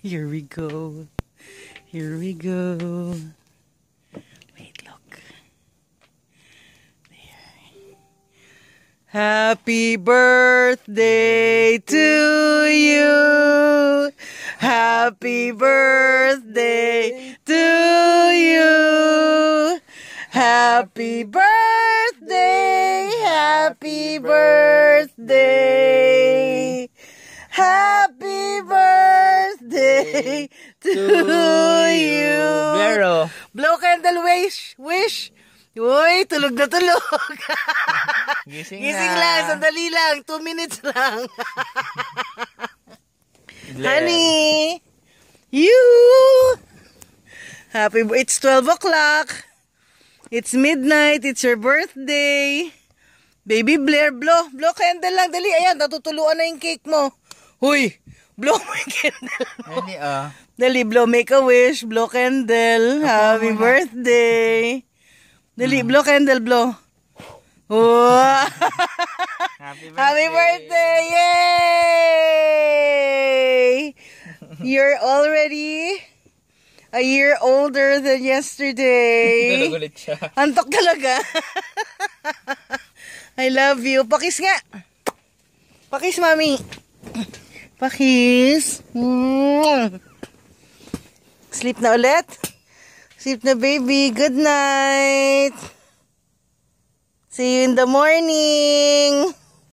Here we go. Here we go. Wait, look. There. Happy birthday to you. Happy birthday to you. Happy birthday. Happy birthday. Happy birthday to you. Pero, Blow candle, wish. Wish. Uy, tulog na tulog. gising Gising na. lang, sandali lang. 2 minutes lang. Blair. Honey. You. It's 12 o'clock. It's midnight. It's your birthday. Baby Blair, blow. Blow candle lang. Dali, ayan, natutuluan na yung cake mo. Huy, blow mo yung candle mo. Hindi, Dali, blow, make a wish. Blow candle. Happy birthday. Dali, blow candle, blow. Wow. Happy birthday. Yay! You're already a year older than yesterday. Nagulit siya. Antok talaga. I love you. Pakis nga. Pakis, mami. Pakis. Sleep na ulit. Sleep na, baby. Good night. See you in the morning.